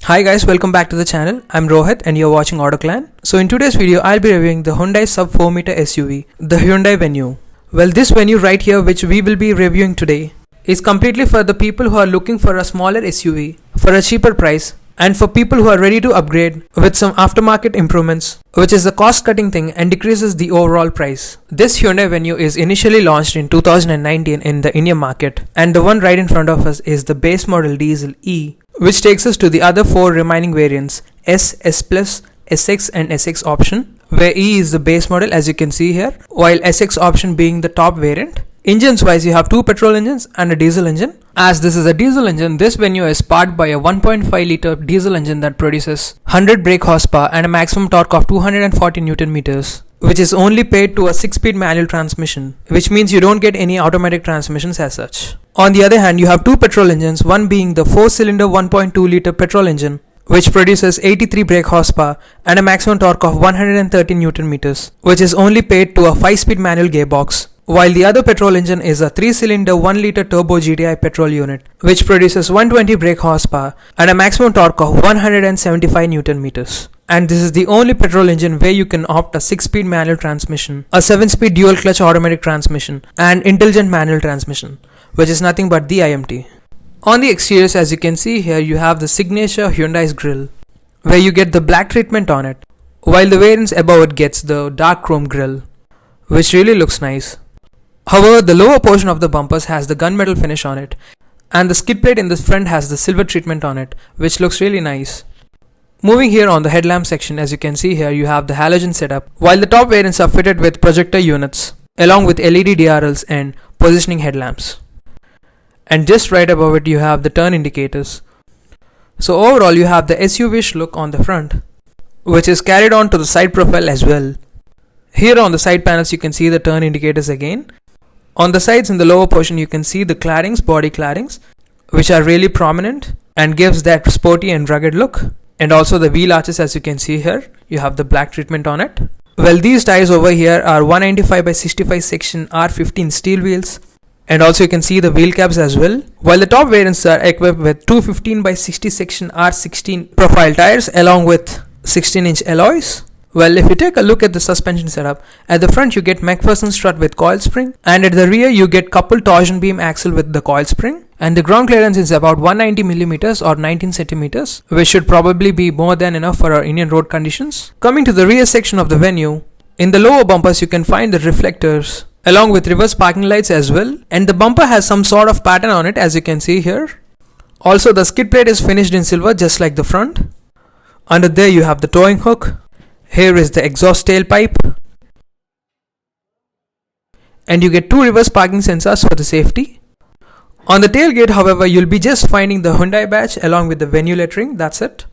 Hi guys, welcome back to the channel. I'm Rohit and you're watching AutoClan. So in today's video, I'll be reviewing the Hyundai sub 4 meter SUV, the Hyundai Venue. Well, this Venue right here, which we will be reviewing today, is completely for the people who are looking for a smaller SUV for a cheaper price, and for people who are ready to upgrade with some aftermarket improvements, which is a cost cutting thing and decreases the overall price. This Hyundai Venue is initially launched in 2019 in the Indian market, and the one right in front of us is the base model Diesel E, which takes us to the other 4 remaining variants, S, S+, SX and SX option, where E is the base model as you can see here, while SX option being the top variant. Engines wise, you have 2 petrol engines and a diesel engine. As this is a diesel engine, this Venue is powered by a 1.5 litre diesel engine that produces 100 brake horsepower and a maximum torque of 240 Newton meters, which is only paired to a 6-speed manual transmission, which means you don't get any automatic transmissions as such. On the other hand, you have 2 petrol engines, one being the 4-cylinder 1.2 litre petrol engine, which produces 83 brake horsepower and a maximum torque of 130 Newton meters, which is only paired to a 5-speed manual gearbox, while the other petrol engine is a 3-cylinder 1 litre turbo GDI petrol unit, which produces 120 brake horsepower and a maximum torque of 175 Newton meters. And this is the only petrol engine where you can opt a 6-speed manual transmission, a 7-speed dual clutch automatic transmission, and intelligent manual transmission, which is nothing but the IMT. On the exteriors, as you can see here, you have the signature Hyundai's grille, where you get the black treatment on it, while the variants above it gets the dark chrome grille, which really looks nice. However, the lower portion of the bumpers has the gunmetal finish on it, and the skid plate in the front has the silver treatment on it, which looks really nice. Moving here on the headlamp section, as you can see here, you have the halogen setup, while the top variants are fitted with projector units, along with LED DRLs and positioning headlamps. And just right above it, you have the turn indicators. So overall, you have the SUV-ish look on the front, which is carried on to the side profile as well. Here on the side panels, you can see the turn indicators again. On the sides in the lower portion, you can see the claddings, body claddings, which are really prominent and gives that sporty and rugged look. And also the wheel arches, as you can see here, you have the black treatment on it. Well, these tires over here are 195 by 65 section R15 steel wheels. And also you can see the wheel caps as well. While the top variants are equipped with 215 by 60 section R16 profile tires along with 16-inch alloys. Well, if you take a look at the suspension setup, at the front you get McPherson strut with coil spring, and at the rear you get coupled torsion beam axle with the coil spring, and the ground clearance is about 190mm or 19 centimeters, which should probably be more than enough for our Indian road conditions. Coming to the rear section of the Venue, in the lower bumpers you can find the reflectors along with reverse parking lights as well, and the bumper has some sort of pattern on it as you can see here. Also the skid plate is finished in silver just like the front. Under there you have the towing hook. Here is the exhaust tailpipe, and you get 2 reverse parking sensors for the safety. On the tailgate, however, you'll be just finding the Hyundai badge along with the Venue lettering, that's it.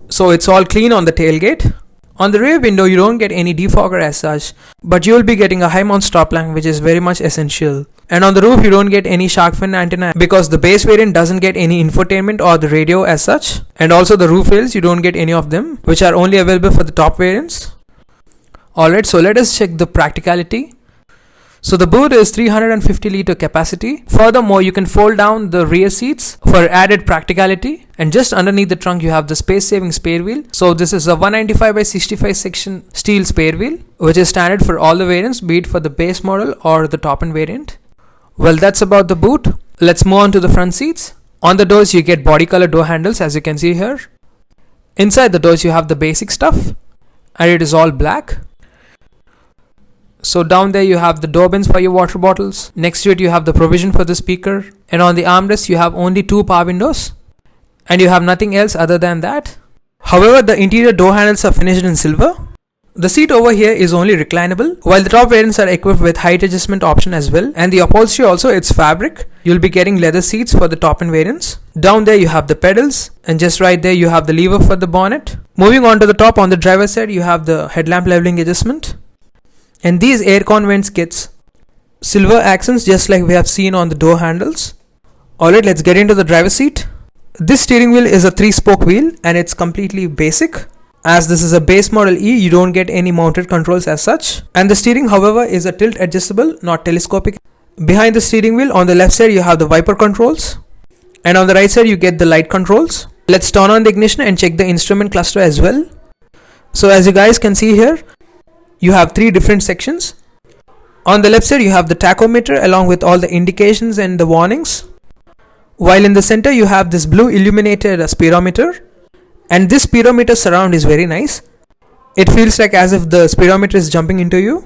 So it's all clean on the tailgate. On the rear window, you don't get any defogger as such, but you will be getting a high mount stop lamp, which is very much essential. And on the roof, you don't get any shark fin antenna because the base variant doesn't get any infotainment or the radio as such. And also the roof rails, you don't get any of them, which are only available for the top variants. Alright, so let us check the practicality. So the boot is 350 litre capacity. Furthermore, you can fold down the rear seats for added practicality. And just underneath the trunk, you have the space-saving spare wheel. So this is a 195 by 65 section steel spare wheel, which is standard for all the variants, be it for the base model or the top-end variant. Well, that's about the boot. Let's move on to the front seats. On the doors, you get body color door handles, as you can see here. Inside the doors, you have the basic stuff, and it is all black. So down there you have the door bins for your water bottles. Next to it you have the provision for the speaker. And on the armrest you have only 2 power windows. And you have nothing else other than that. However, the interior door handles are finished in silver. The seat over here is only reclinable, while the top variants are equipped with height adjustment option as well. And the upholstery also, it's fabric. You'll be getting leather seats for the top end variants. Down there you have the pedals, and just right there you have the lever for the bonnet. Moving on to the top, on the driver's side you have the headlamp leveling adjustment. And these aircon vents gets silver accents just like we have seen on the door handles. Alright, let's get into the driver's seat. This steering wheel is a 3-spoke wheel and it's completely basic. As this is a base model E, you don't get any mounted controls as such. And the steering, however, is a tilt adjustable, not telescopic. Behind the steering wheel, on the left side, you have the wiper controls. And on the right side, you get the light controls. Let's turn on the ignition and check the instrument cluster as well. So as you guys can see here, you have three different sections. On the left side you have the tachometer along with all the indications and the warnings, while in the center you have this blue illuminated speedometer, and this speedometer surround is very nice. It feels like as if the speedometer is jumping into you.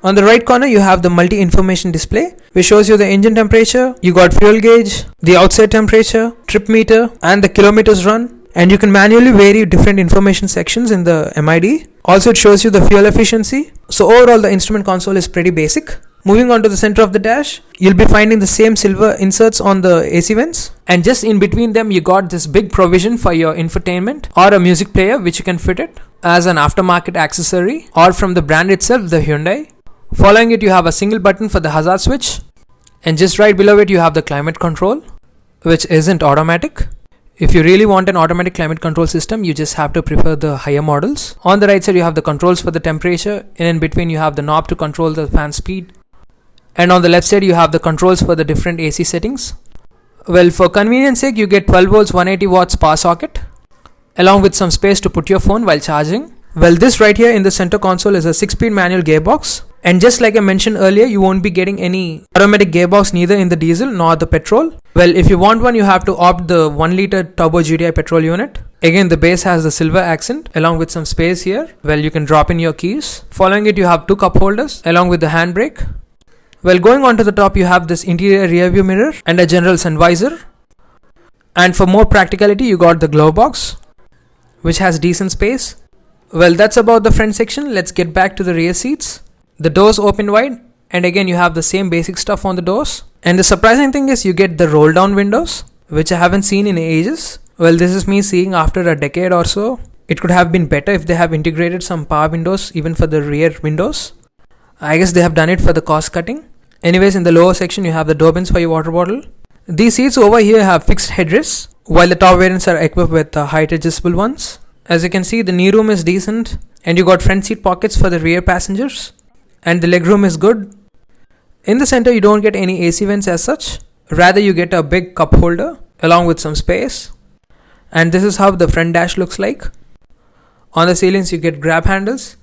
On the right corner you have the multi-information display which shows you the engine temperature, you got fuel gauge, the outside temperature, trip meter and the kilometers run, and you can manually vary different information sections in the MID. Also it shows you the fuel efficiency. So overall the instrument console is pretty basic. Moving on to the center of the dash, you'll be finding the same silver inserts on the AC vents, and just in between them you got this big provision for your infotainment or a music player which you can fit it as an aftermarket accessory or from the brand itself, the Hyundai. Following it you have a single button for the hazard switch, and just right below it you have the climate control which isn't automatic. If you really want an automatic climate control system, you just have to prefer the higher models. On the right side you have the controls for the temperature, and in between you have the knob to control the fan speed, and on the left side you have the controls for the different AC settings. Well, for convenience sake you get 12 volts 180 watts power socket along with some space to put your phone while charging. Well, this right here in the center console is a 6-speed manual gearbox, and just like I mentioned earlier, you won't be getting any automatic gearbox neither in the diesel nor the petrol. Well, if you want one you have to opt the 1 liter turbo GDI petrol unit. Again, the base has the silver accent along with some space here. Well, you can drop in your keys. Following it you have 2 cup holders along with the handbrake. Well, going on to the top you have this interior rear view mirror and a general sun visor. And for more practicality you got the glove box which has decent space. Well, that's about the front section. Let's get back to the rear seats. The doors open wide, and again you have the same basic stuff on the doors. And the surprising thing is you get the roll down windows which I haven't seen in ages. Well, this is me seeing after a decade or so. It could have been better if they have integrated some power windows even for the rear windows. I guess they have done it for the cost cutting. Anyways, in the lower section you have the door bins for your water bottle. These seats over here have fixed headrests, while the top variants are equipped with height adjustable ones. As you can see, the knee room is decent, and you got front seat pockets for the rear passengers, and the leg room is good. In the center you don't get any AC vents as such, rather you get a big cup holder along with some space. And this is how the front dash looks like. On the ceilings you get grab handles,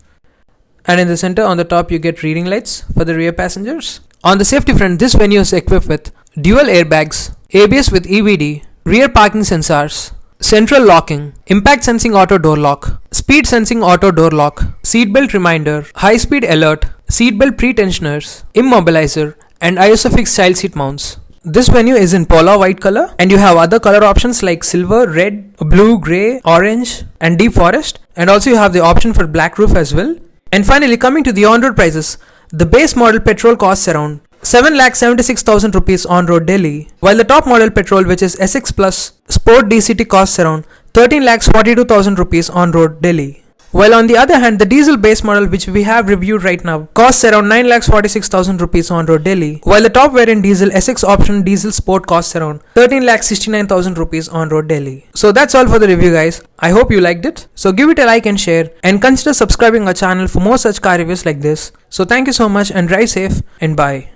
and in the center on the top you get reading lights for the rear passengers. On the safety front, this Venue is equipped with dual airbags, ABS with EBD, rear parking sensors, central locking, impact sensing auto door lock, speed sensing auto door lock, seatbelt reminder, high speed alert, seatbelt pre-tensioners, immobilizer, and ISOFIX child seat mounts. This Venue is in polar white color, and you have other color options like silver, red, blue, grey, orange, and deep forest, and also you have the option for black roof as well. And finally, coming to the on-road prices, the base model petrol costs around 7,76,000 rupees on road Delhi, while the top model petrol, which is SX Plus Sport DCT, costs around 13,42,000 rupees on road Delhi. While on the other hand, the diesel base model, which we have reviewed right now, costs around 9,46,000 rupees on road Delhi, while the top variant diesel SX option diesel sport costs around 13,69,000 rupees on road Delhi. So that's all for the review, guys. I hope you liked it. So give it a like and share, and consider subscribing our channel for more such car reviews like this. So thank you so much, and drive safe, and bye.